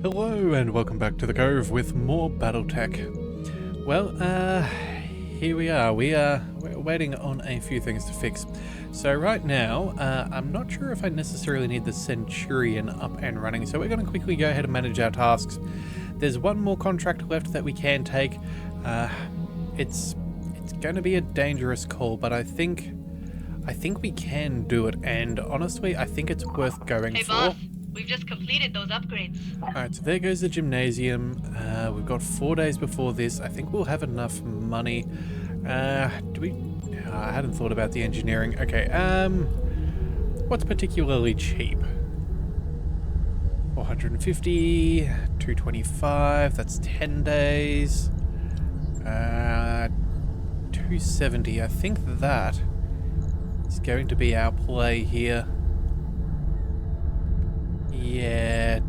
Hello and welcome back to the Cove with more BattleTech. Well, here we are. We're waiting on a few things to fix. So right now, I'm not sure if I necessarily need the Centurion up and running, so we're going to quickly go ahead and manage our tasks. There's one more contract left that we can take. It's going to be a dangerous call, but I think we can do it, and honestly, I think it's worth going for. Boss, we've just completed those upgrades. Alright, so there goes the gymnasium. We've got 4 days before this. I think we'll have enough money. Do we... I hadn't thought about the engineering. Okay, what's particularly cheap? 450, 225, that's 10 days. 270, I think that is going to be our play here. Yeah,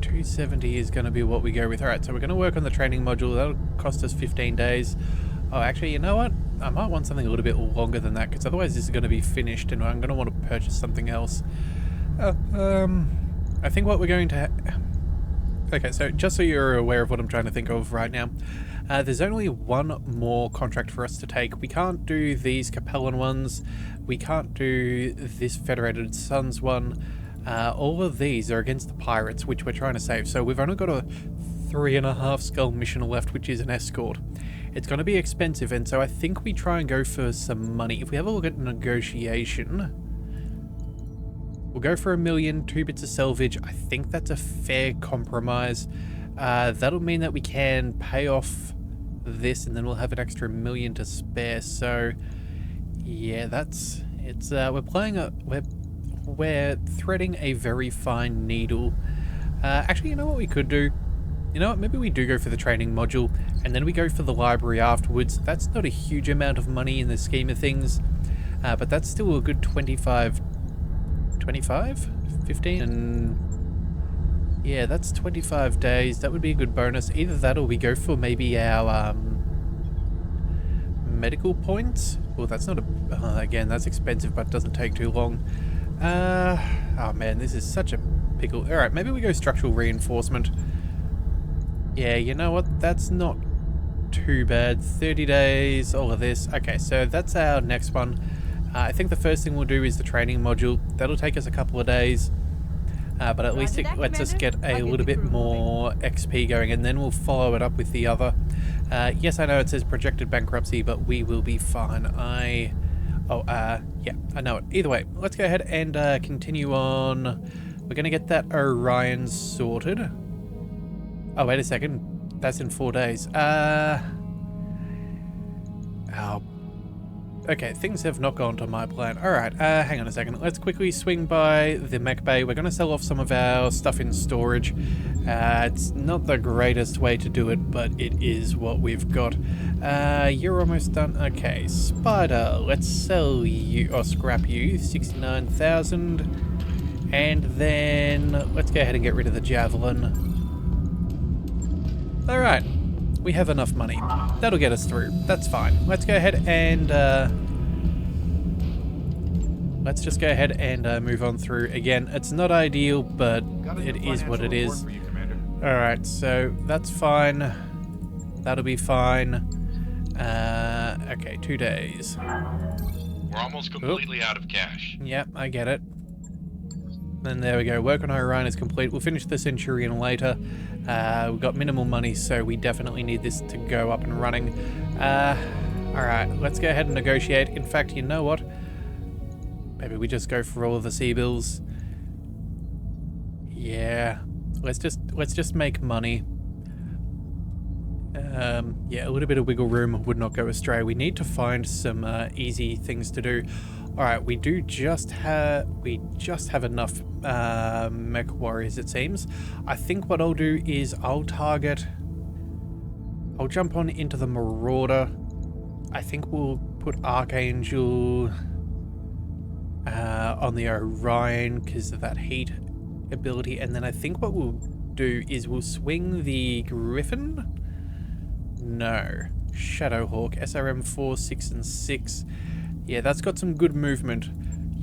270 is going to be what we go with. Alright, so we're going to work on the training module. That'll cost us 15 days. Oh, actually, you know what? I might want something a little bit longer than that, because otherwise this is going to be finished and I'm going to want to purchase something else. I think what we're going to... Okay, so just so you're aware of what I'm trying to think of right now, there's only one more contract for us to take. We can't do these Capellan ones. We can't do this Federated Suns one. All of these are against the pirates, which we're trying to save. So we've only got a 3.5 skull mission left, which is an escort. It's going to be expensive, and so I think we try and go for some money. If we have a look at negotiation, we'll go for 1 million, 2 bits of salvage. I think that's a fair compromise. That'll mean that we can pay off this, and then we'll have an extra 1 million to spare. So, yeah, we're threading a very fine needle. Actually, you know what we could do? You know what? Maybe we do go for the training module, and then we go for the library afterwards. That's not a huge amount of money in the scheme of things, but that's still a good 25, 15, and yeah, that's 25 days. That would be a good bonus. Either that or we go for maybe our medical points. Well, that's not a... again, that's expensive, but doesn't take too long. Oh man, this is such a pickle. Alright, maybe we go structural reinforcement. Yeah, you know what? That's not too bad. 30 days, all of this. Okay, so that's our next one. I think the first thing we'll do is the training module. That'll take us a couple of days. But at least it lets us get a little bit more XP going, and then we'll follow it up with the other. Yes, I know it says projected bankruptcy, but we will be fine. Yeah, I know it. Either way, let's go ahead and continue on. We're going to get that Orion sorted. Oh, wait a second. That's in 4 days. Oh. Okay, things have not gone to my plan. Alright, hang on a second. Let's quickly swing by the mech bay. We're going to sell off some of our stuff in storage. It's not the greatest way to do it, but it is what we've got. You're almost done. Okay, Spider, let's sell you, or scrap you, 69,000. And then let's go ahead and get rid of the Javelin. Alright. We have enough money. That'll get us through. That's fine. Let's go ahead and let's just go ahead and move on through. Again, it's not ideal, but it is what it is. Alright, so that's fine. That'll be fine. Okay, 2 days. We're almost completely out of cash. Yep, I get it. And there we go. Work on Orion is complete. We'll finish the Centurion later. We've got minimal money, so we definitely need this to go up and running. Alright, let's go ahead and negotiate. In fact, you know what? Maybe we just go for all of the sea bills. Yeah. Let's just make money. Yeah, a little bit of wiggle room would not go astray. We need to find some easy things to do. Alright, we just have enough MechWarriors, it seems. I think what I'll do is I'll jump on into the Marauder. I think we'll put Archangel on the Orion because of that heat ability, and then I think what we'll do is we'll swing the Griffin. No, Shadowhawk, SRM 4, 6, and 6. Yeah, that's got some good movement.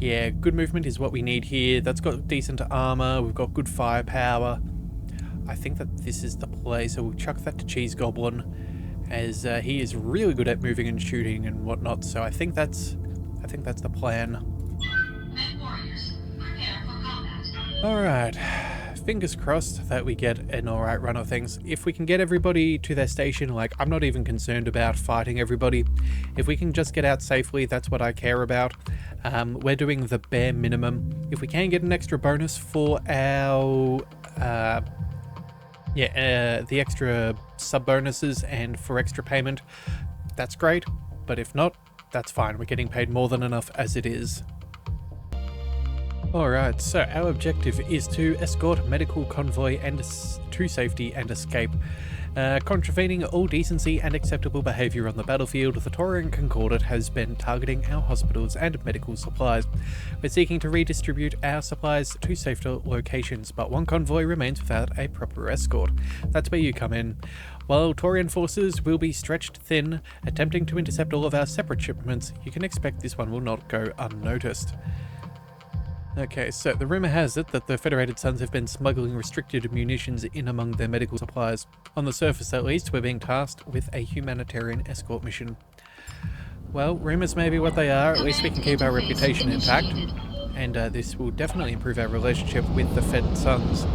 Yeah, good movement is what we need here. That's got decent armor. We've got good firepower. I think that this is the play, so we'll chuck that to Cheese Goblin, as he is really good at moving and shooting and whatnot. So I think that's the plan. MechWarriors, prepare for combat. All right, fingers crossed that we get an all right run of things. If we can get everybody to their station, like, I'm not even concerned about fighting everybody. If we can just get out safely, that's what I care about. We're doing the bare minimum. If we can get an extra bonus for our the extra sub bonuses and for extra payment, that's great. But if not, that's fine. We're getting paid more than enough as it is. Alright, so our objective is to escort medical convoy and to safety and escape. Contravening all decency and acceptable behaviour on the battlefield, the Taurian Concordat has been targeting our hospitals and medical supplies. We're seeking to redistribute our supplies to safer locations, but one convoy remains without a proper escort. That's where you come in. While Taurian forces will be stretched thin, attempting to intercept all of our separate shipments, you can expect this one will not go unnoticed. Okay, so the rumour has it that the Federated Sons have been smuggling restricted munitions in among their medical supplies. On the surface at least, we're being tasked with a humanitarian escort mission. Well, rumours may be what they are, at least we can keep our reputation intact, and this will definitely improve our relationship with the Fed Sons.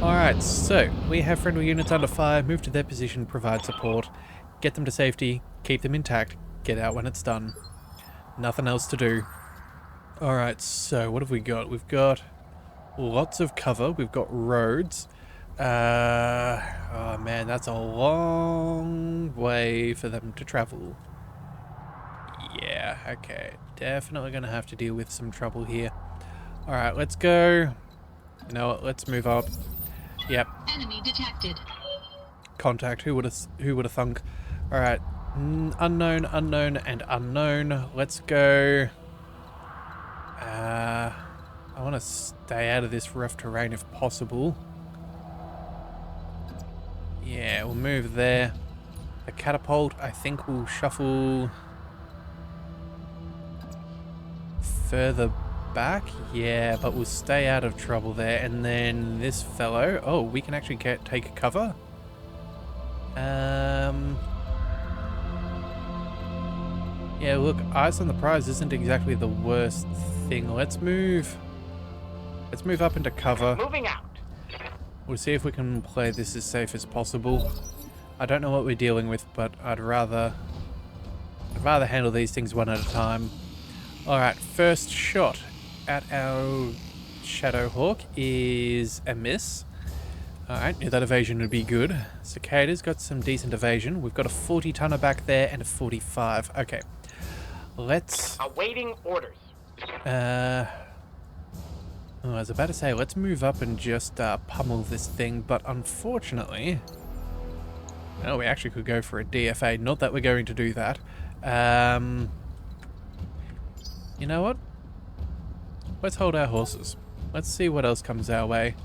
Alright, so we have friendly units under fire, move to their position, provide support, get them to safety, keep them intact, get out when it's done. Nothing else to do. Alright, so what have we got? We've got lots of cover, we've got roads. Oh man, that's a long way for them to travel. Yeah, okay. Definitely gonna have to deal with some trouble here. Alright, let's go. You know what, let's move up. Yep. Enemy detected. Contact, who would have thunk? Alright. Unknown, unknown, and unknown. Let's go. I want to stay out of this rough terrain if possible. Yeah, we'll move there. The catapult, I think we'll shuffle further back. Yeah, but we'll stay out of trouble there. And then this fellow, oh, we can actually take cover. Yeah, look, eyes on the prize isn't exactly the worst thing. Let's move up into cover. Moving out. We'll see if we can play this as safe as possible. I don't know what we're dealing with, but I'd rather handle these things one at a time. Alright, first shot at our Shadowhawk is a miss. Alright, knew that evasion would be good. Cicada's got some decent evasion. We've got a 40-tonner back there and a 45. Okay. Let's... Awaiting orders. I was about to say, let's move up and just pummel this thing, but unfortunately... Oh, we actually could go for a DFA. Not that we're going to do that. You know what? Let's hold our horses. Let's see what else comes our way.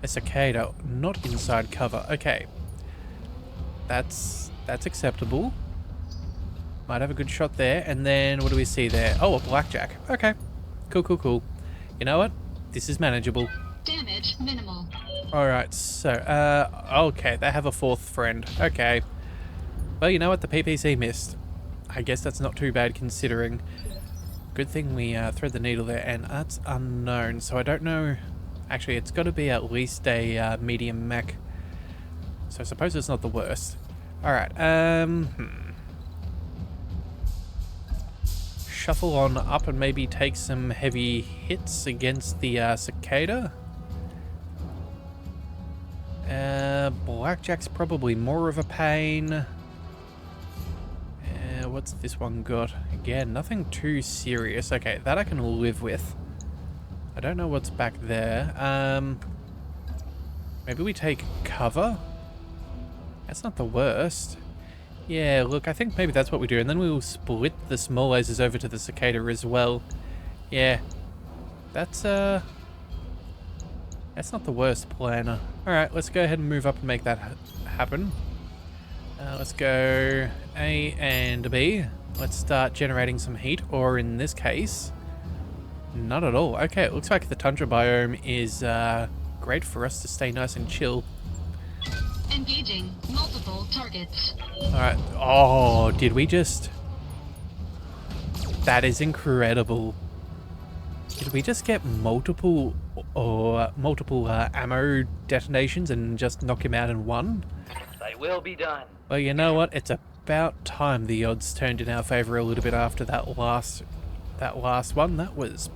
A cicada, not inside cover. Okay. That's acceptable. Might have a good shot there. And then, what do we see there? Oh, a blackjack. Okay. Cool, cool, cool. You know what? This is manageable. Damage minimal. Alright, so, okay, they have a fourth friend. Okay. Well, you know what? The PPC missed. I guess that's not too bad considering. Good thing we thread the needle there, and that's unknown, so I don't know. Actually, it's got to be at least a medium mech. So I suppose it's not the worst. Alright, Shuffle on up and maybe take some heavy hits against the cicada. Blackjack's probably more of a pain. What's this one got? Again, nothing too serious. Okay, that I can live with. I don't know what's back there. Maybe we take cover? That's not the worst. Yeah, look, I think maybe that's what we do. And then we will split the small lasers over to the cicada as well. Yeah. That's not the worst plan. Alright, let's go ahead and move up and make that happen. Let's go A and B. Let's start generating some heat, or in this case, Not at all. Okay, it looks like the tundra biome is great for us to stay nice and chill. Engaging multiple targets. Alright. Oh, did we just... That is incredible. Did we just get multiple ammo detonations and just knock him out in one? They will be done. Well, you know what? It's about time the odds turned in our favor a little bit after that last one. That was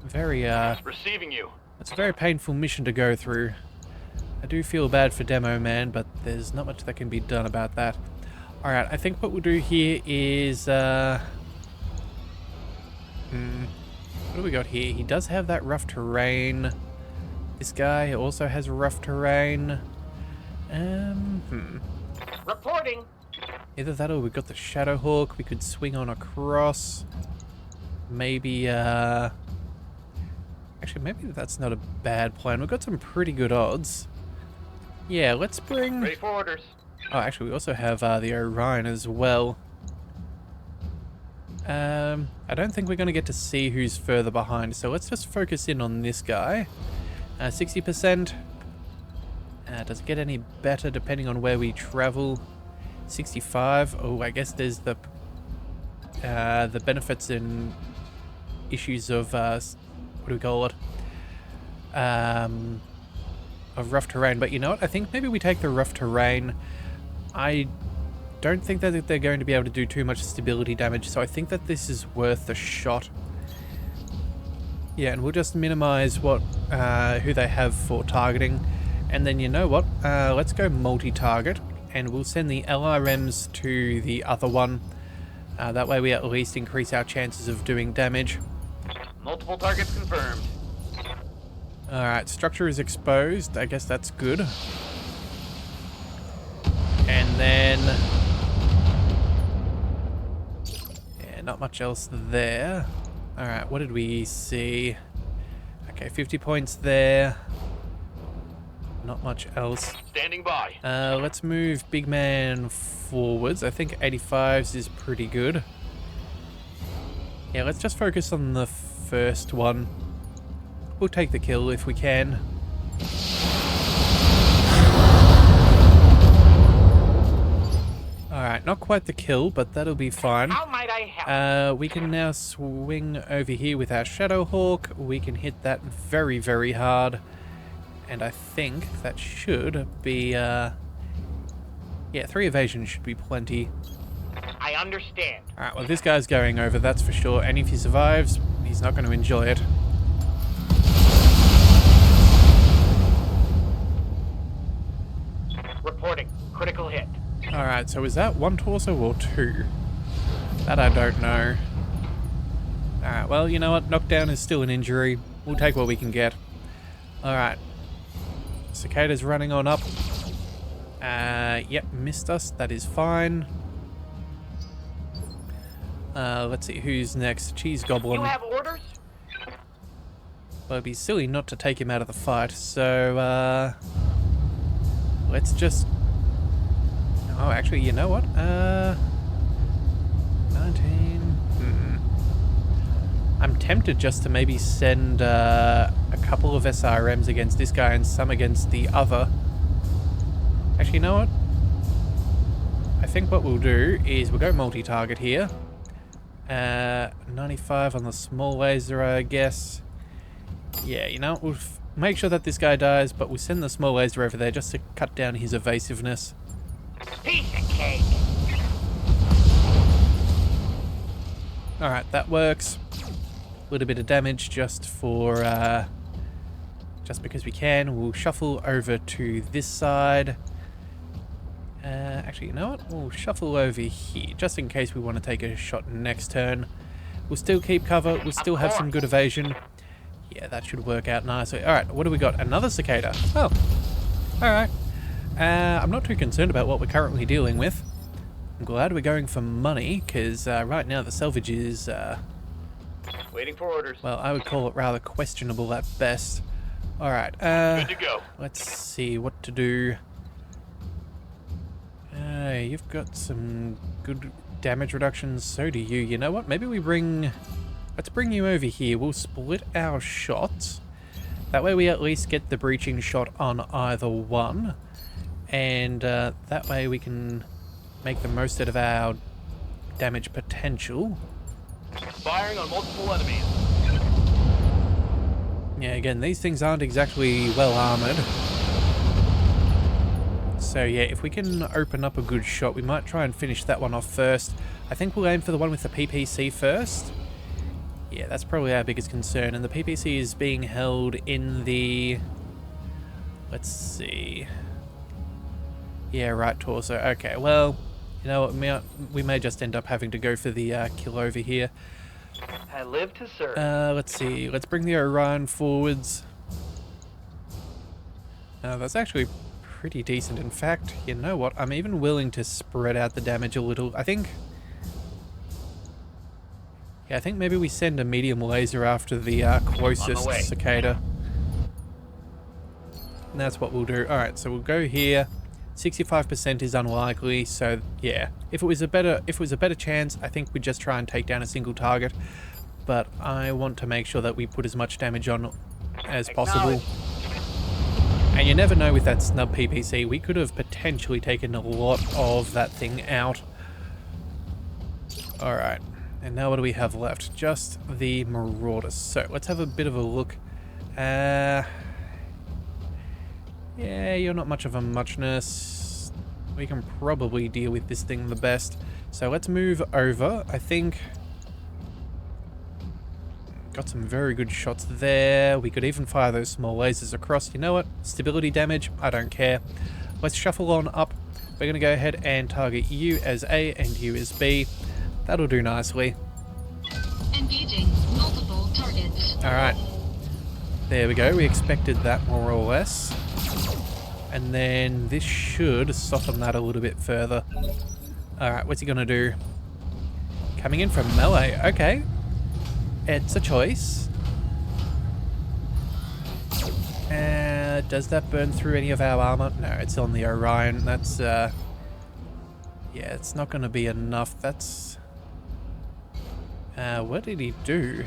very Receiving you. it's a very painful mission to go through. I do feel bad for Demo Man, but there's not much that can be done about that. Alright, I think what we'll do here is what do we got here? He does have that rough terrain. This guy also has rough terrain. Reporting. Either that or we've got the Shadowhawk. We could swing on across. Maybe, actually, maybe that's not a bad plan. We've got some pretty good odds. Yeah, let's bring... Ready for orders. Oh, actually, we also have the Orion as well. I don't think we're going to get to see who's further behind, so let's just focus in on this guy. 60%. Does it get any better depending on where we travel? 65. Oh, I guess there's the benefits and issues of what do we call it? Of rough terrain. But you know what? I think maybe we take the rough terrain. I don't think that they're going to be able to do too much stability damage, so I think that this is worth a shot. Yeah, and we'll just minimize what who they have for targeting. And then you know what? Let's go multi-target, and we'll send the LRMs to the other one. That way we at least increase our chances of doing damage. Multiple targets confirmed. Alright, structure is exposed. I guess that's good. And then... yeah, not much else there. Alright, what did we see? Okay, 50 points there. Not much else. Standing by. Let's move Big Man forwards. I think 85s is pretty good. Yeah, let's just focus on the first one. We'll take the kill if we can. Alright, not quite the kill, but that'll be fine. How might I help? We can now swing over here with our Shadowhawk. We can hit that very, very hard. And I think that should be, yeah, 3 evasions should be plenty. I understand. Alright, well this guy's going over, that's for sure. And if he survives, he's not going to enjoy it. Reporting. Critical hit. Alright, so is that 1 torso or 2? That I don't know. Alright, well, you know what? Knockdown is still an injury. We'll take what we can get. Alright. Cicada's running on up. Yep, missed us. That is fine. Let's see, who's next? Cheese Goblin. You have orders? Well, it'd be silly not to take him out of the fight, so, let's just... oh, actually, you know what? 19... I'm tempted just to maybe send, a couple of SRMs against this guy and some against the other. Actually, you know what? I think what we'll do is we'll go multi-target here. 95 on the small laser, I guess. Yeah, you know, we'll make sure that this guy dies, but we'll send the small laser over there just to cut down his evasiveness. Piece of cake. Alright, that works. A little bit of damage just for, just because we can. We'll shuffle over to this side. Actually, you know what? We'll shuffle over here, just in case we want to take a shot next turn. We'll still keep cover. We'll still have some good evasion. Yeah, that should work out nicely. Alright, what do we got? Another cicada. Oh. Alright. I'm not too concerned about what we're currently dealing with. I'm glad we're going for money, because right now the salvage is... Waiting for orders. well, I would call it rather questionable at best. Alright, Good to go. let's see what to do. You've got some good damage reductions, so do you. You know what? Maybe we bring let's bring you over here. We'll split our shots. That way we at least get the breaching shot on either one. And that way we can make the most out of our damage potential. Firing on multiple enemies. Yeah, again, these things aren't exactly well armored. So yeah, if we can open up a good shot, we might try and finish that one off first. I think we'll aim for the one with the PPC first. Yeah, that's probably our biggest concern. And the PPC is being held in the... Let's see... Yeah, right torso. Okay, well, you know what, we may just end up having to go for the kill over here. I live to serve. Let's see. Let's bring the Orion forwards. That's actually pretty decent. In fact, you know what? I'm even willing to spread out the damage a little. I think maybe we send a medium laser after the closest cicada. And that's what we'll do. Alright, so we'll go here. 65% is unlikely, so yeah. If it was a better chance, I think we'd just try and take down a single target. But I want to make sure that we put as much damage on as possible. And you never know with that snub PPC, we could have potentially taken a lot of that thing out. Alright, and now what do we have left? Just the Marauders. So let's have a bit of a look. Yeah, you're not much of a muchness. We can probably deal with this thing the best. So let's move over. I think... Got some very good shots there. We could even fire those small lasers across. You know what? Stability damage, I don't care. Let's shuffle on up. We're going to go ahead and target you as A and you as B. That'll do nicely. Engaging multiple targets. Alright. There we go. We expected that more or less. And then this should soften that a little bit further. Alright, what's he gonna do? Coming in from melee. Okay. It's a choice. Does that burn through any of our armor? No, it's on the Orion. That's, yeah, it's not gonna be enough. That's... what did he do?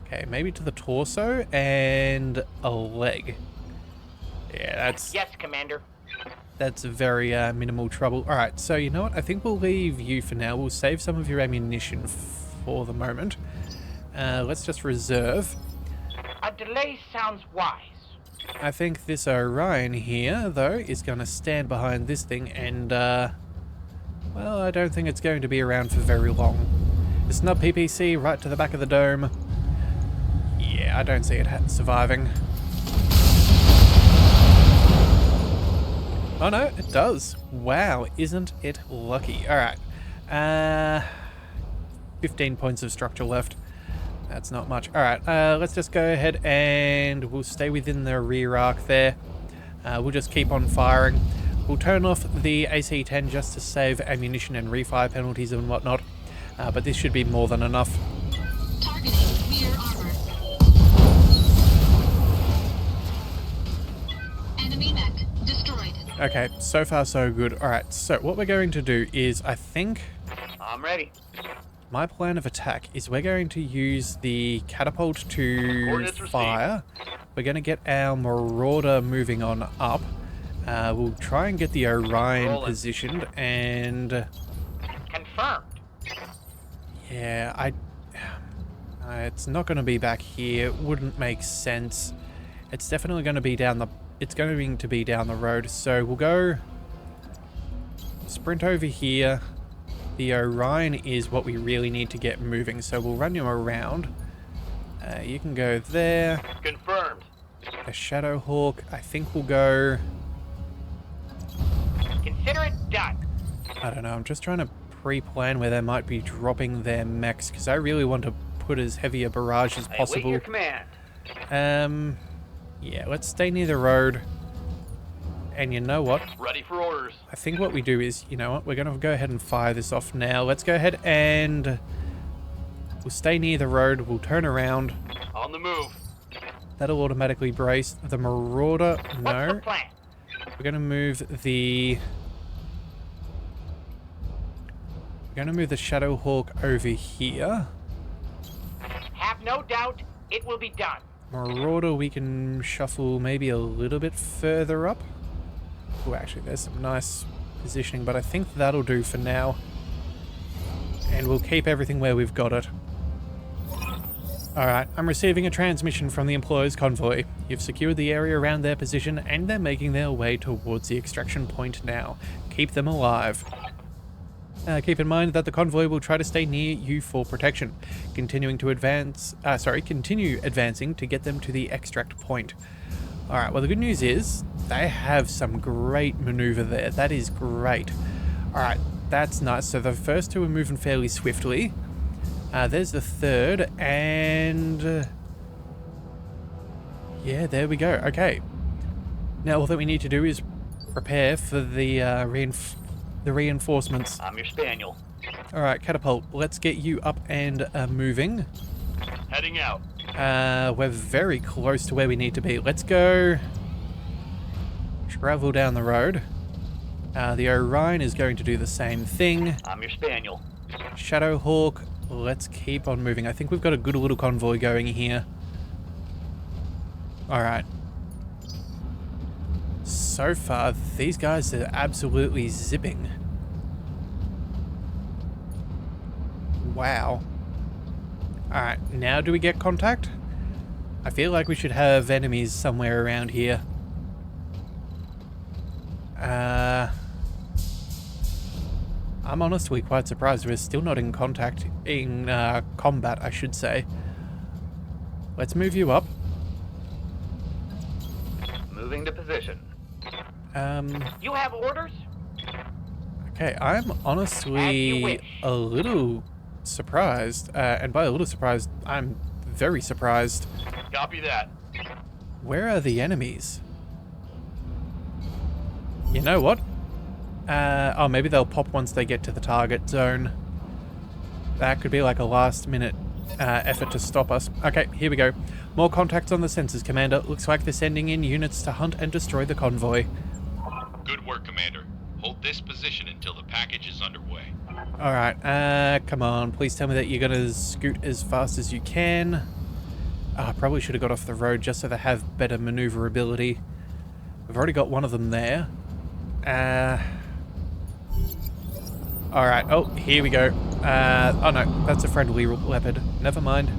Okay, maybe to the torso and a leg. Yeah, that's... Yes, Commander. That's very minimal trouble. Alright, so you know what? I think we'll leave you for now. We'll save some of your ammunition for the moment. Let's just reserve. A delay sounds wise. I think this Orion here, though, is going to stand behind this thing and, well, I don't think it's going to be around for very long. The snub PPC right to the back of the dome. Yeah, I don't see it surviving. Oh no, it does. Wow, isn't it lucky? Alright. 15 points of structure left. That's not much. Alright, let's just go ahead and we'll stay within the rear arc there. We'll just keep on firing. We'll turn off the AC-10 just to save ammunition and refire penalties and whatnot. But this should be more than enough. Targeting rear armor. Enemy mech destroyed. Okay, so far so good. Alright, so what we're going to do is, I think... I'm ready. My plan of attack is we're going to use the catapult to fire. We're going to get our Marauder moving on up. We'll try and get the Orion positioned and... Confirmed. Yeah, it's not going to be back here. It wouldn't make sense. It's definitely going to be down the... It's going to be down the road. So we'll go... Sprint over here. The Orion is what we really need to get moving. So we'll run you around. You can go there. Confirmed. A Shadow Hawk. I think we'll go... Consider it done. I don't know. I'm just trying to pre-plan where they might be dropping their mechs. Because I really want to put as heavy a barrage as I await possible. your command. Yeah, let's stay near the road. And you know what? Ready for orders. I think what we do is, you know what? We're going to go ahead and fire this off now. Let's go ahead and... We'll stay near the road. We'll turn around. On the move. That'll automatically brace the Marauder. What's the No. plan? We're going to move the... We're going to move the Shadow Hawk over here. no doubt it will be done. Marauder, we can shuffle maybe a little bit further up. Oh, actually, there's some nice positioning, but I think that'll do for now. And we'll keep everything where we've got it. Alright, I'm receiving a transmission from the employer's convoy. You've secured the area around their position, and they're making their way towards the extraction point now. Keep them alive. Keep in mind that the convoy will try to stay near you for protection, continue advancing to get them to the extract point. Alright, well the good news is, they have some great maneuver there. That is great. Alright, that's nice. So the first two are moving fairly swiftly. There's the third, and... yeah, there we go. Okay. Now all that we need to do is prepare for the reinforcements. I'm your spaniel. Alright, Catapult, let's get you up and moving. Heading out. We're very close to where we need to be. Let's go travel down the road. The Orion is going to do the same thing. I'm your spaniel. Shadowhawk, let's keep on moving. I think we've got a good little convoy going here. Alright. So far, these guys are absolutely zipping. Wow. Alright, now do we get contact? I feel like we should have enemies somewhere around here. I'm honestly quite surprised we're still not in combat, I should say. Let's move you up. Moving to position. You have orders? Okay, I'm honestly a little surprised, and by a little surprised, I'm very surprised. Copy that. Where are the enemies? You know what? Oh, maybe they'll pop once they get to the target zone. That could be like a last minute effort to stop us. Okay, here we go. More contacts on the sensors, Commander. Looks like they're sending in units to hunt and destroy the convoy. Good work, Commander. Hold this position until the package is underway. Alright, come on. Please tell me that you're gonna scoot as fast as you can. I probably should have got off the road just so they have better maneuverability. We've already got one of them there. Alright, oh, here we go. Oh no, that's a friendly leopard. Never mind.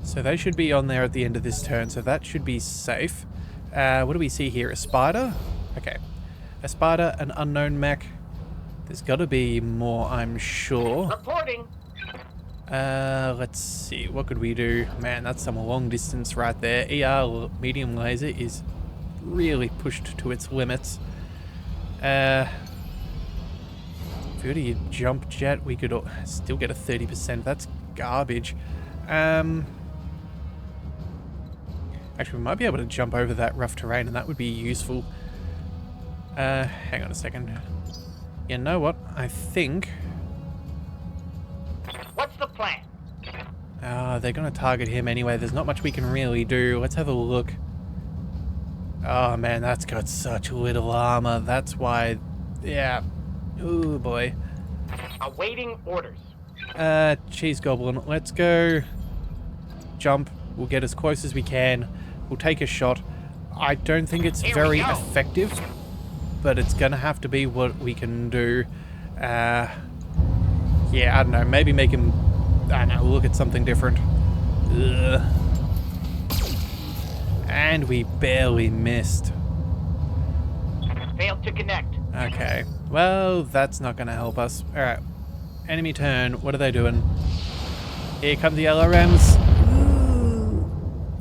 So they should be on there at the end of this turn, so that should be safe. What do we see here? A spider? Okay. A spider, an unknown mech. There's gotta be more, I'm sure. Reporting. Let's see, what could we do? Man, that's some long distance right there. ER medium laser is really pushed to its limits. If we were to jump jet, we could still get a 30%. That's garbage. Actually, we might be able to jump over that rough terrain, and that would be useful. Hang on a second. You know what? I think... What's the plan? they're going to target him anyway. There's not much we can really do. Let's have a look. Oh, man, that's got such little armor. That's why... yeah. Ooh, boy. Awaiting orders. Cheese Goblin, let's go. Jump. We'll get as close as we can. We'll take a shot. I don't think it's very effective, but it's gonna have to be what we can do. Yeah, I don't know. Maybe make him, I don't know, look at something different. Ugh. And we barely missed. Failed to connect. Okay. Well, that's not gonna help us. Alright. Enemy turn. What are they doing? Here come the LRMs.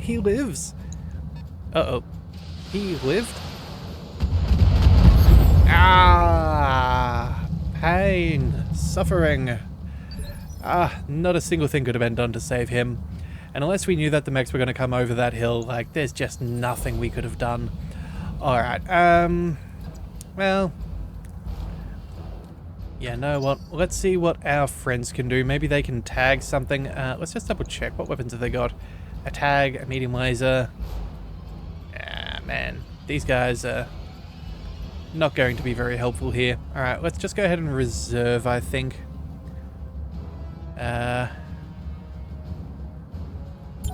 He lives. Uh-oh. He lived? Ah! Pain. Suffering. Ah, not a single thing could have been done to save him. And unless we knew that the mechs were going to come over that hill, like, there's just nothing we could have done. Alright, well... yeah, know what? Let's see what our friends can do. Maybe they can tag something. Let's just double check. What weapons have they got? A tag, a medium laser. Ah, man. These guys are not going to be very helpful here. Alright, let's just go ahead and reserve, I think.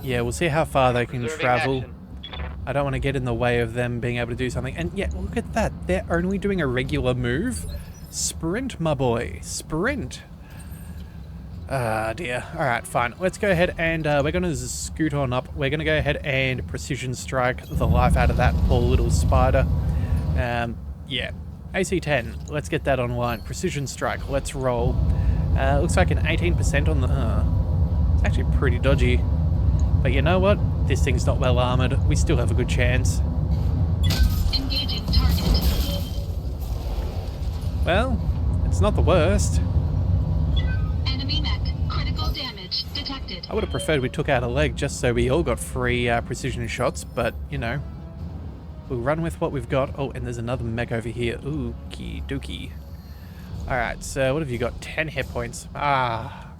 Yeah, we'll see how far they can Observing travel. action. I don't want to get in the way of them being able to do something. And yeah, look at that. They're only doing a regular move. Sprint, my boy. Sprint. Ah, dear. Alright, fine. Let's go ahead and we're going to scoot on up. We're going to go ahead and precision strike the life out of that poor little spider. Yeah. AC-10. Let's get that online. Precision strike. Let's roll. Looks like an 18% on the... it's actually pretty dodgy. But you know what? This thing's not well armored. We still have a good chance. Engaging target. Well, it's not the worst. Enemy mech. Critical damage detected. I would have preferred we took out a leg just so we all got free precision shots, but, you know, we'll run with what we've got. Oh, and there's another mech over here. Ookie dookie. Alright, so what have you got? 10 hit points. Ah.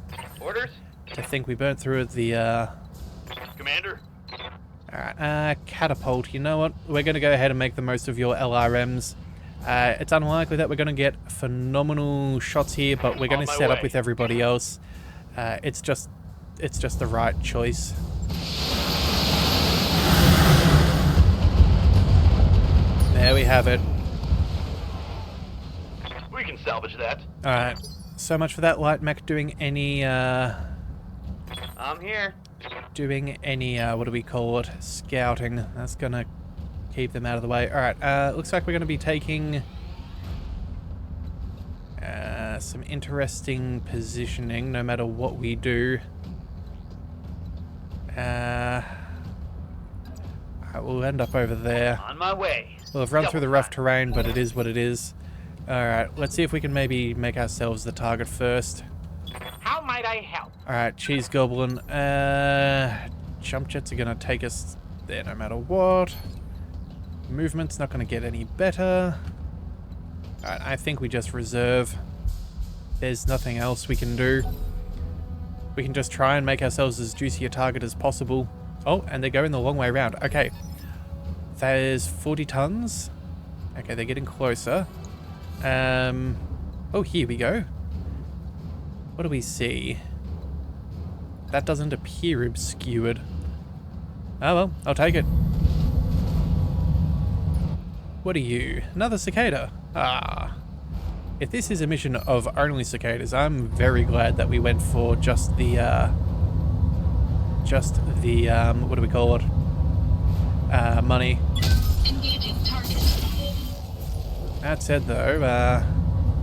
Orders? To think we burnt through the, Commander? Alright, catapult. You know what? We're going to go ahead and make the most of your LRMs. It's unlikely that we're going to get phenomenal shots here, but we're going to set up with everybody else. It's just the right choice. There we have it. We can salvage that. Alright, so much for that light mech doing any, I'm here. what do we call it? Scouting. That's going to keep them out of the way. Alright, looks like we're going to be taking some interesting positioning no matter what we do. We'll end up over there. On my way. We'll have run through the rough terrain, but it is what it is. Alright, let's see if we can maybe make ourselves the target first. How might I help? Alright, Cheese Goblin. Jump jets are going to take us there no matter what. Movement's not going to get any better. Alright, I think we just reserve. There's nothing else we can do. We can just try and make ourselves as juicy a target as possible. Oh, and they're going the long way around. Okay. There's 40 tons. Okay, they're getting closer. Oh, here we go. What do we see? That doesn't appear obscured. Oh well, I'll take it. What are you? Another cicada. Ah. If this is a mission of only cicadas, I'm very glad that we went for just the, what do we call it? Money. Engaging target. That said though,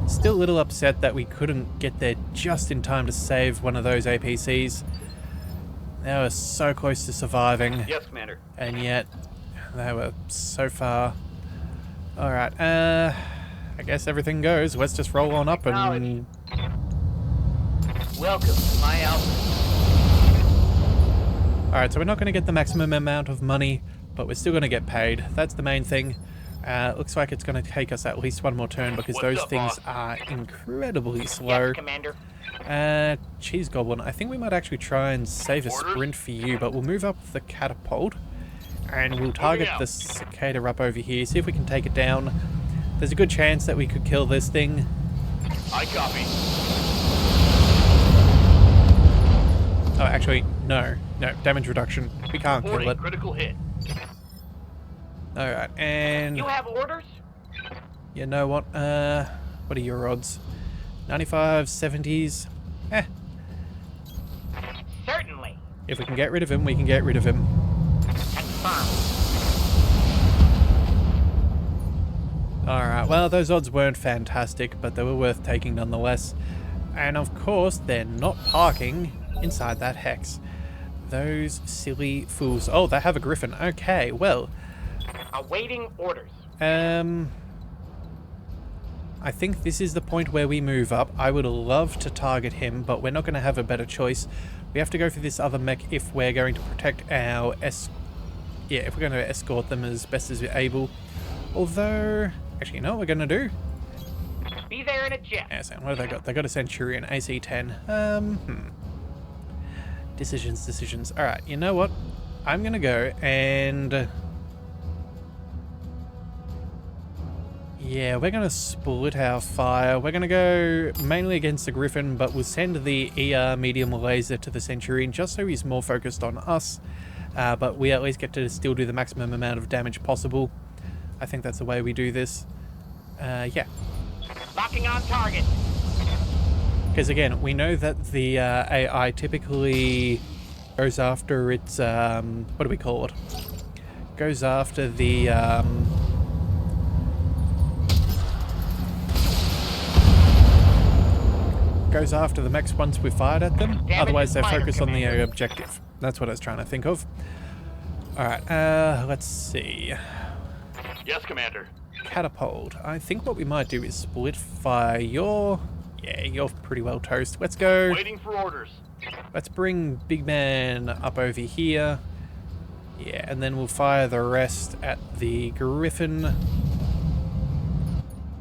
still a little upset that we couldn't get there just in time to save one of those APCs. They were so close to surviving. Yes, Commander. And yet, they were so far. Alright, I guess everything goes. Let's just roll on up and... Welcome to my outfit. Alright, so we're not going to get the maximum amount of money, but we're still going to get paid. That's the main thing. Looks like it's going to take us at least one more turn because What's those up, things boss? are incredibly slow. Yes, Commander. Cheese Goblin, I think we might actually try and save a sprint for you, but we'll move up the catapult and we'll target the cicada up over here, see if we can take it down. There's a good chance that we could kill this thing. I copy. Oh, actually, no, damage reduction. We can't kill it. Critical hit. Alright, and You have orders? you know what? What are your odds? 95, 70s? Certainly. If we can get rid of him, we can get rid of him. Confirmed. Alright, well, those odds weren't fantastic, but they were worth taking nonetheless. And of course, they're not parking inside that hex. Those silly fools. Oh, they have a griffin. Okay, well. Awaiting orders. I think this is the point where we move up. I would love to target him, but we're not going to have a better choice. We have to go for this other mech if we're going to protect our if we're going to escort them as best as we're able. Although, actually, you know what we're going to do? Be there in a jet. Yeah, so what have they got? They got a Centurion, AC-10. Decisions. Alright, you know what? I'm going to go and... Yeah, we're going to split our fire. We're going to go mainly against the Griffin, but we'll send the ER medium laser to the Centurion just so he's more focused on us. But we at least get to still do the maximum amount of damage possible. I think that's the way we do this. Yeah. Locking on target. Because again, we know that the AI typically goes after its, what do we call it? Goes after the, goes after the mechs once we fired at them. Otherwise, they focus on the objective. That's what I was trying to think of. Alright, let's see. Yes, Commander. Catapult. I think what we might do is split fire. You're pretty well toast. Let's go. Waiting for orders. Let's bring Big Man up over here. Yeah, and then we'll fire the rest at the Griffin.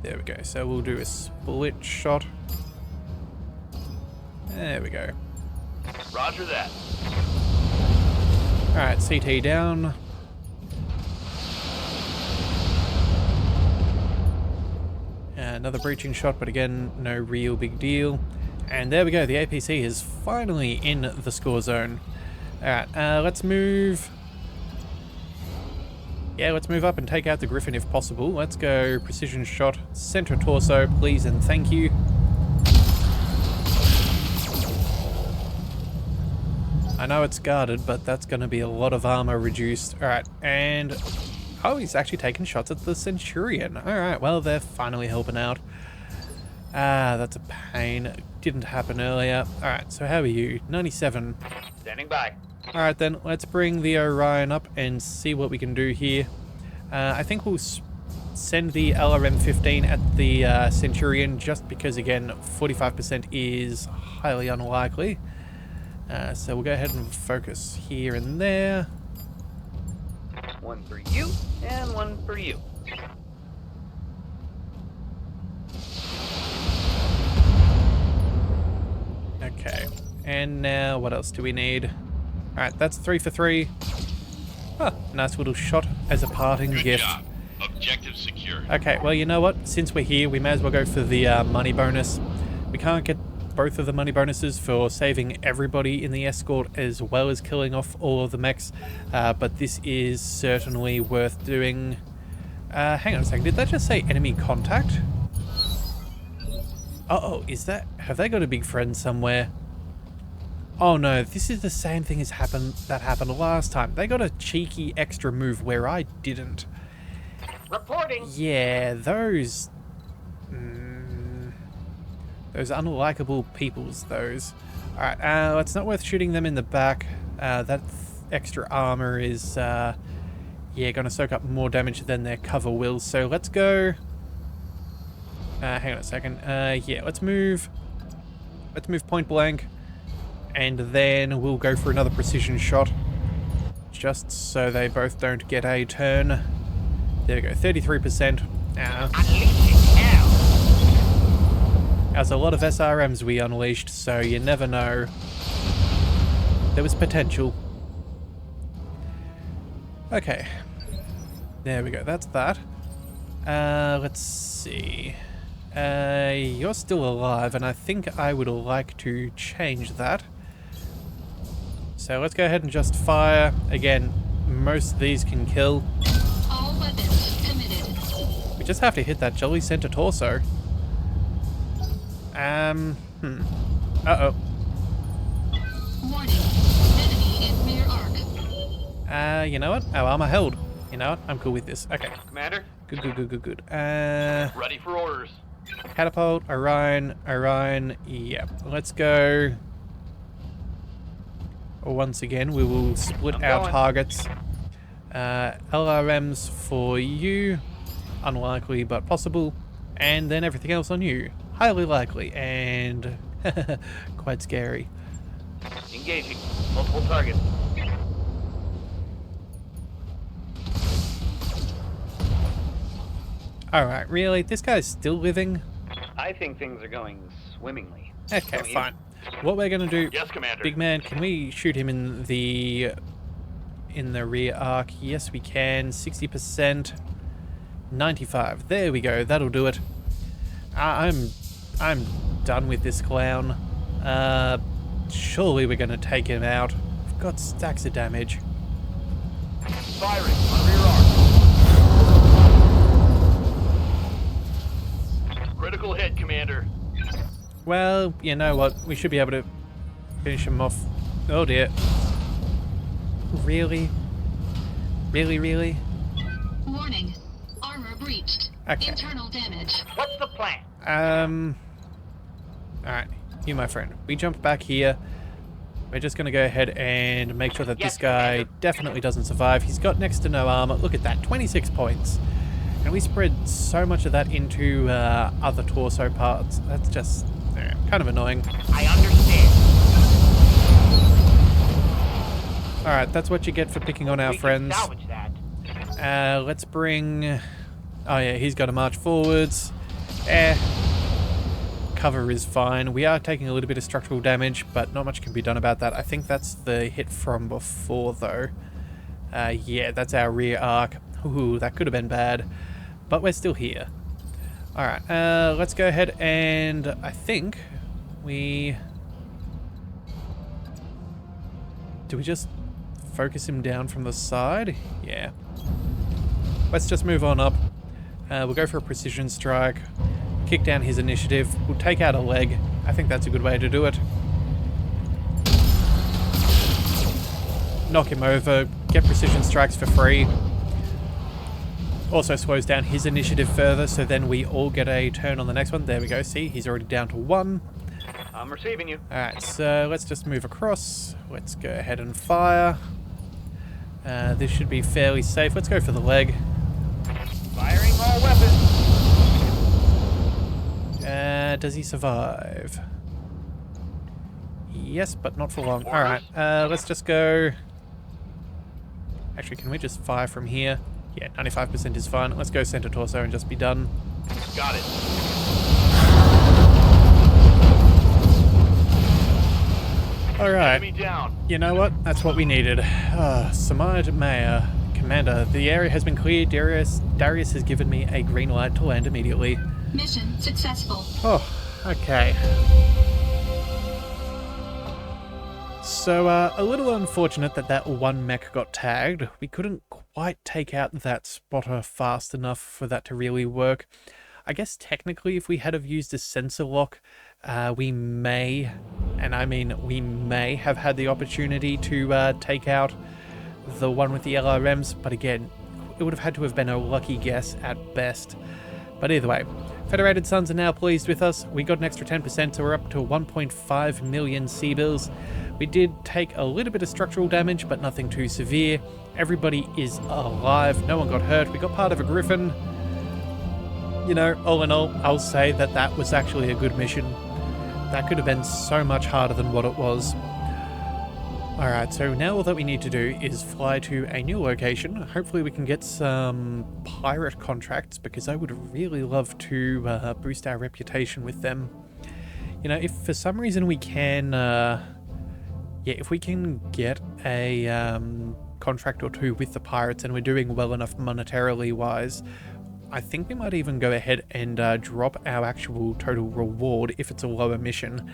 There we go. So we'll do a split shot. There we go. Roger that. Alright, CT down. Another breaching shot, but again, no real big deal. And there we go, the APC is finally in the score zone. Alright, let's move... Yeah, let's move up and take out the Griffin if possible. Let's go precision shot, center torso, please and thank you. I know it's guarded, but that's going to be a lot of armor reduced. Alright, and... Oh, he's actually taking shots at the Centurion. Alright, well, they're finally helping out. That's a pain. It didn't happen earlier. Alright, so how are you? 97. Standing by. Alright then, let's bring the Orion up and see what we can do here. I think we'll send the LRM-15 at the Centurion, just because, again, 45% is highly unlikely. So we'll go ahead and focus here and there. One for you, and one for you. Okay, and now what else do we need? Alright, that's 3 for 3. Huh, nice little shot as a parting Good gift. job. Objective secure. Okay, well, you know what? Since we're here, we may as well go for the money bonus. We can't get both of the money bonuses for saving everybody in the escort as well as killing off all of the mechs, but this is certainly worth doing. Hang on a second, did that just say enemy contact? Uh-oh, is that... Have they got a big friend somewhere? Oh no, this is the same thing as that happened last time. They got a cheeky extra move where I didn't. Reporting. Yeah, those... those unlikable peoples, those. Alright, it's not worth shooting them in the back. That extra armor is, yeah, gonna soak up more damage than their cover will. So let's go... hang on a second. Yeah, let's move point blank. And then we'll go for another precision shot. Just so they both don't get a turn. There we go, 33%. That's a lot of SRMs we unleashed, so you never know. There was potential. Okay. There we go, that's that. Let's see. You're still alive, and I think I would like to change that. So let's go ahead and just fire. Again, most of these can kill. All weapons committed. We just have to hit that jolly center torso. Uh-oh. Warning. Enemy in rear arc. You know what? Our armor held. You know what? I'm cool with this. Okay. Commander. Good. Ready for orders. Catapult, Orion, yeah. Let's go. Once again, we will split our targets. LRMs for you. Unlikely, but possible. And then everything else on you. Highly likely, and quite scary. Engaging. Multiple targets. Alright, really? This guy's still living? I think things are going swimmingly. Okay, Don't you? fine. What we're gonna do... Yes, Commander. Big man, can we shoot him in the rear arc? Yes, we can. 60%. 95. There we go. That'll do it. I'm done with this clown. Surely we're going to take him out. We've got stacks of damage. Firing on rear arc. Critical hit, Commander. Well, you know what? We should be able to finish him off. Oh dear. Really? Really? Warning. Armor breached. Okay. Internal damage. What's the plan? Alright. You, my friend. We jump back here. We're just going to go ahead and make sure that this guy definitely doesn't survive. He's got next to no armor. Look at that. 26 points. And we spread so much of that into other torso parts. That's just kind of annoying. I understand. Alright, that's what you get for picking on our friends. Salvage that. Let's bring... Oh yeah, he's got to march forwards. Cover is fine. We are taking a little bit of structural damage, but not much can be done about that. I think that's the hit from before, though. Yeah, that's our rear arc. Ooh, that could have been bad. But we're still here. Alright, let's go ahead and I think we... Do we just focus him down from the side? Yeah. Let's just move on up. We'll go for a precision strike. Kick down his initiative. We'll take out a leg. I think that's a good way to do it. Knock him over. Get precision strikes for free. Also slows down his initiative further, so then we all get a turn on the next one. There we go. See, he's already down to 1. I'm receiving you. Alright, so let's just move across. Let's go ahead and fire. This should be fairly safe. Let's go for the leg. Firing all weapons. Does he survive? Yes, but not for long. Alright, let's just go... Actually, can we just fire from here? Yeah, 95% is fine. Let's go center torso and just be done. Got it. Alright. Enemy down. You know what? That's what we needed. Samad Mayor, Commander, the area has been cleared. Darius has given me a green light to land immediately. Mission successful. Oh, okay. So, a little unfortunate that that one mech got tagged. We couldn't quite take out that spotter fast enough for that to really work. I guess technically if we had have used a sensor lock, we may, and I mean we may have had the opportunity to take out the one with the LRMs, but again, it would have had to have been a lucky guess at best. But either way, Federated Suns are now pleased with us. We got an extra 10%, so we're up to 1.5 million C-bills. We did take a little bit of structural damage, but nothing too severe. Everybody is alive. No one got hurt. We got part of a Griffin. You know, all in all, I'll say that that was actually a good mission. That could have been so much harder than what it was. Alright, so now all that we need to do is fly to a new location. Hopefully we can get some pirate contracts, because I would really love to boost our reputation with them. You know, if for some reason we can... yeah, if we can get a contract or two with the pirates and we're doing well enough monetarily wise, I think we might even go ahead and drop our actual total reward if it's a lower mission,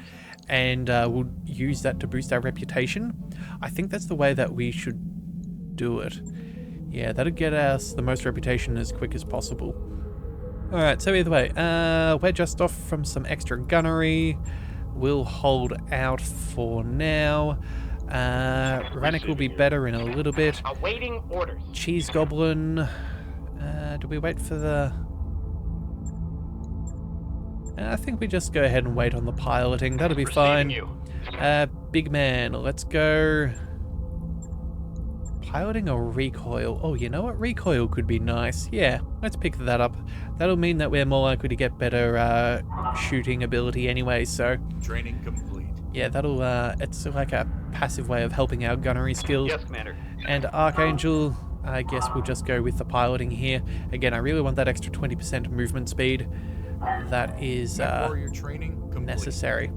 and we'll use that to boost our reputation. I think that's the way that we should do it. Yeah, that'll get us the most reputation as quick as possible. Alright, so either way, we're just off from some extra gunnery. We'll hold out for now. Rannick will be better in a little bit. Awaiting orders. Cheese Goblin. Do we wait for the... I think we just go ahead and wait on the piloting. That'll be fine. Big man, let's go... Piloting or recoil? Oh, you know what? Recoil could be nice. Yeah, let's pick that up. That'll mean that we're more likely to get better shooting ability anyway, so... Training complete. Yeah, that'll... it's like a passive way of helping our gunnery skills. Yes, Commander. And Archangel, I guess we'll just go with the piloting here. Again, I really want that extra 20% movement speed. That is MechWarrior training complete. necessary.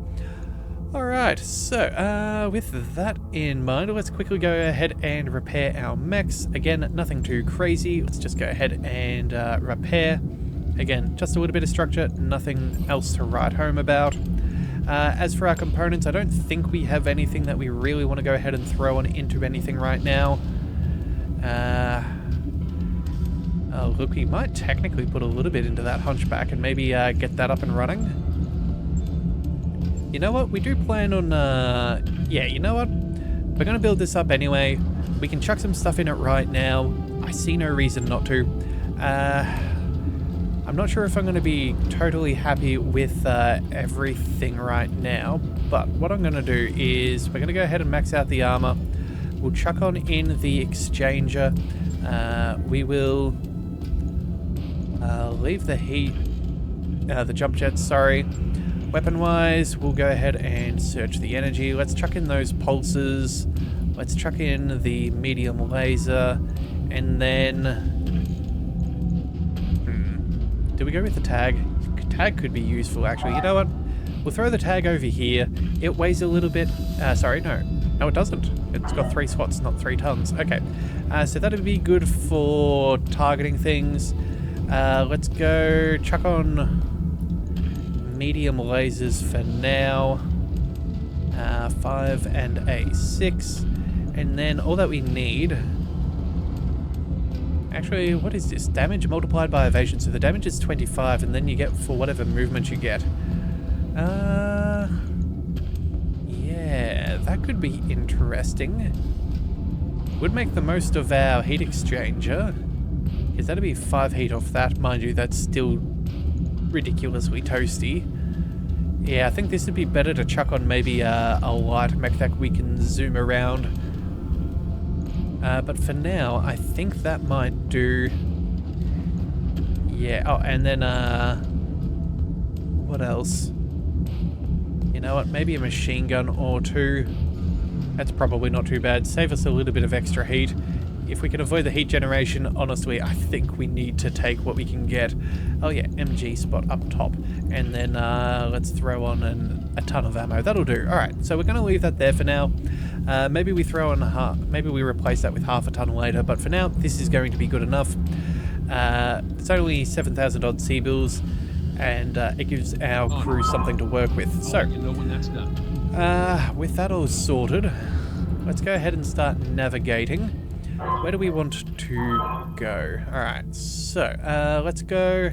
Alright, so with that in mind, let's quickly go ahead and repair our mechs. Again, nothing too crazy. Let's just go ahead and repair. Again, just a little bit of structure, nothing else to write home about. As for our components, I don't think we have anything that we really want to go ahead and throw on into anything right now. Oh, look, we might technically put a little bit into that hunchback and maybe get that up and running. You know what? We do plan on, yeah, you know what? We're going to build this up anyway. We can chuck some stuff in it right now. I see no reason not to. I'm not sure if I'm going to be totally happy with everything right now, but what I'm going to do is we're going to go ahead and max out the armor. We'll chuck on in the exchanger. We will leave the heat, the jump jets, sorry. Weapon-wise, we'll go ahead and search the energy. Let's chuck in those pulses. Let's chuck in the medium laser. And then... do we go with the tag? Tag could be useful, actually. You know what? We'll throw the tag over here. It weighs a little bit... sorry, no. No, it doesn't. It's got 3 slots, not 3 tons. Okay. So that would be good for targeting things. Let's go chuck on... medium lasers for now, 5 and a 6, and then all that we need, actually, what is this? Damage multiplied by evasion, so the damage is 25, and then you get for whatever movement you get. Yeah, that could be interesting. Would make the most of our heat exchanger, because that'd be 5 heat off that, mind you, that's still ridiculously toasty. Yeah, I think this would be better to chuck on maybe a light mech that we can zoom around. But for now, I think that might do. Yeah, oh, and then, what else? You know what, maybe a machine gun or 2. That's probably not too bad. Save us a little bit of extra heat. If we can avoid the heat generation, honestly, I think we need to take what we can get. Oh yeah, MG spot up top. And then let's throw on a ton of ammo. That'll do. Alright, so we're going to leave that there for now. Maybe we throw on maybe we replace that with half a ton later. But for now, this is going to be good enough. It's only 7,000 odd C-bills. And it gives our crew something to work with. So, you know when that's done. with that all sorted, let's go ahead and start navigating. Where do we want to go? Alright, so let's go.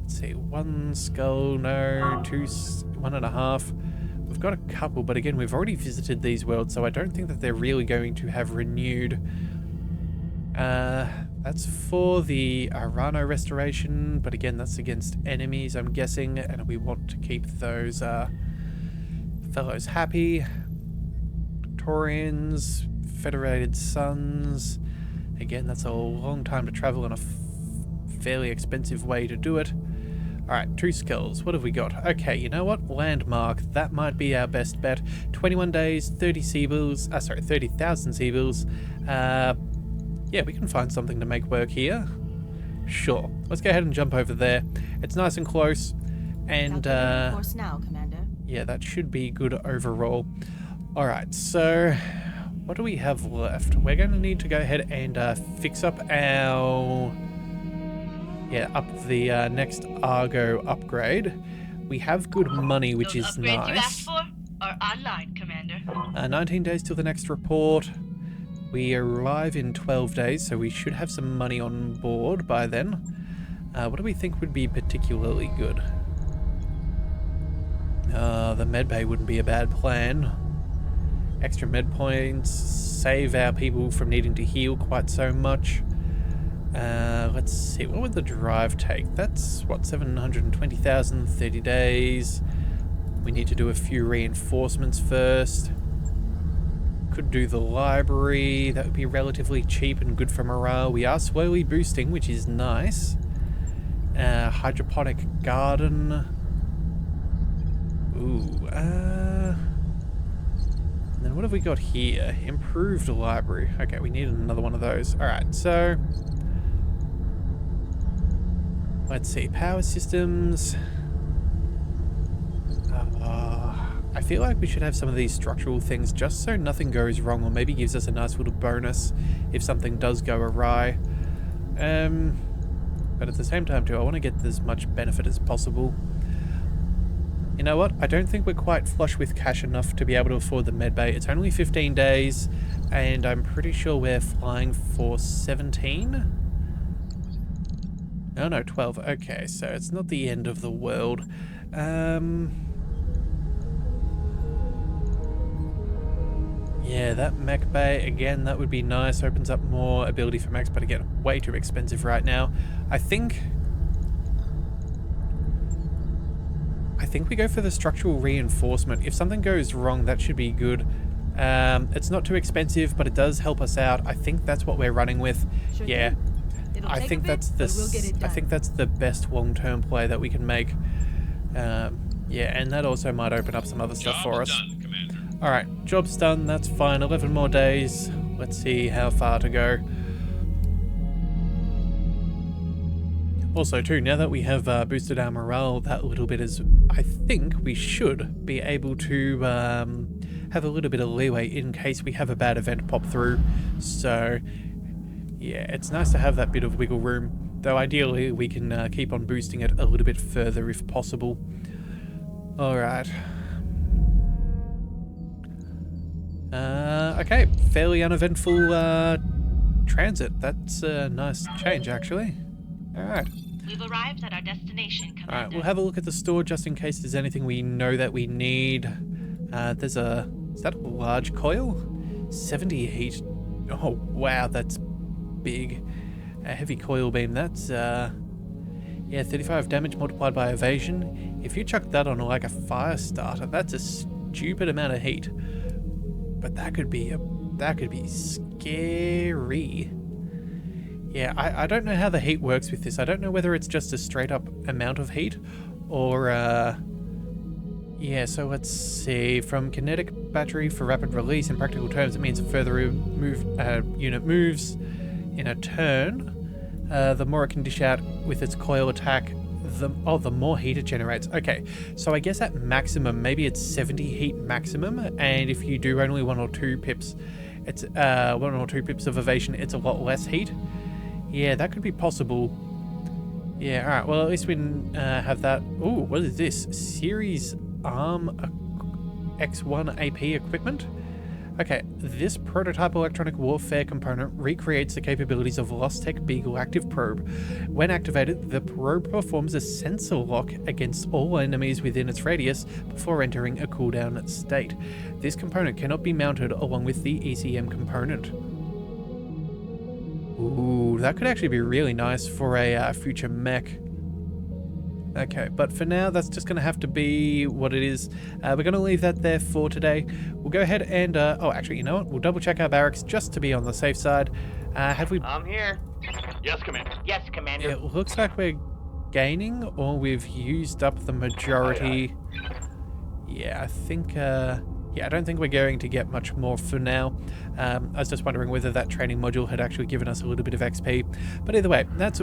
Let's see, 1 skull, no, 2, 1.5. We've got a couple, but again, we've already visited these worlds, so I don't think that they're really going to have renewed. That's for the Arano restoration, but again, that's against enemies, I'm guessing, and we want to keep those fellows happy. Victorians, Federated Suns. Again, that's a long time to travel and a fairly expensive way to do it. Alright, 2 skills. What have we got? Okay, you know what? Landmark. That might be our best bet. 21 days, 30 C-bills. Sorry, 30,000 C-bills. Yeah, we can find something to make work here. Sure. Let's go ahead and jump over there. It's nice and close. And, course now, Commander. yeah, that should be good overall. Alright, so... what do we have left? We're going to need to go ahead and fix up our... yeah, up the next Argo upgrade. We have good money, which Those is upgrades you nice. asked for are online, Commander. 19 days till the next report. We arrive in 12 days, so we should have some money on board by then. What do we think would be particularly good? The medbay wouldn't be a bad plan. Extra med points, save our people from needing to heal quite so much. Let's see, what would the drive take? That's, what, 720,000, 30 days. We need to do a few reinforcements first. Could do the library, that would be relatively cheap and good for morale. We are slowly boosting, which is nice. Hydroponic garden. Ooh, and then what have we got here? Improved library. Okay, we need another one of those. Alright, so... let's see, power systems. I feel like we should have some of these structural things just so nothing goes wrong, or maybe gives us a nice little bonus if something does go awry. But at the same time too, I want to get as much benefit as possible. You know what? I don't think we're quite flush with cash enough to be able to afford the medbay. It's only 15 days, and I'm pretty sure we're flying for 17? Oh no, 12. Okay, so it's not the end of the world. Yeah, that mech bay, again, that would be nice. Opens up more ability for mechs, but again, way too expensive right now. I think we go for the structural reinforcement. If something goes wrong, that should be good. It's not too expensive, but it does help us out. I think that's what we're running with. Yeah, I think that's the best long-term play that we can make. Yeah, and that also might open up some other stuff for us. Done, Commander. All right, job's done. That's fine. 11 more days. Let's see how far to go. Also too, now that we have boosted our morale that little bit, I think we should be able to have a little bit of leeway in case we have a bad event pop through. So yeah, it's nice to have that bit of wiggle room, though ideally we can keep on boosting it a little bit further if possible. Alright. Okay, fairly uneventful transit. That's a nice change actually. Alright. We've arrived at our destination, Commander. Alright, we'll have a look at the store just in case there's anything we know that we need. Is that a large coil? 70 heat. Oh, wow, that's big. A heavy coil beam, that's, yeah, 35 damage multiplied by evasion. If you chuck that on like a fire starter, that's a stupid amount of heat. But that could be scary. Yeah, I don't know how the heat works with this. I don't know whether it's just a straight up amount of heat or yeah, so let's see. From kinetic battery for rapid release, in practical terms, it means a further unit moves in a turn. The more it can dish out with its coil attack, the more heat it generates. Okay, so I guess at maximum, maybe it's 70 heat maximum, and if you do only 1 or 2 pips, it's 1 or 2 pips of evasion, it's a lot less heat. Yeah, that could be possible. Yeah, alright, well at least we have that. Ooh, what is this? Series ARM X1 AP equipment? Okay, this prototype electronic warfare component recreates the capabilities of LostTech Beagle active probe. When activated, the probe performs a sensor lock against all enemies within its radius before entering a cooldown state. This component cannot be mounted along with the ECM component. Ooh, that could actually be really nice for a future mech. Okay, but for now, that's just going to have to be what it is. We're going to leave that there for today. We'll go ahead and... oh, actually, you know what? We'll double check our barracks just to be on the safe side. Have we... I'm here. Yes, Commander. Yes, Commander. It looks like we're gaining, or we've used up the majority. Yeah, I think... yeah, I don't think we're going to get much more for now. I was just wondering whether that training module had actually given us a little bit of XP. But either way, that's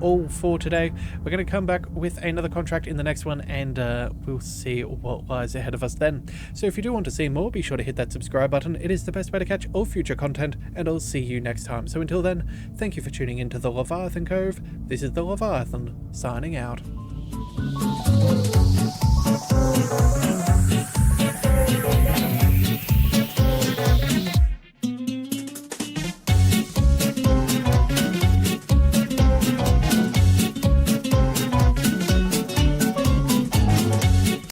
all for today. We're going to come back with another contract in the next one, and we'll see what lies ahead of us then. So if you do want to see more, be sure to hit that subscribe button. It is the best way to catch all future content, and I'll see you next time. So until then, thank you for tuning into the Leviathan Cove. This is the Leviathan, signing out.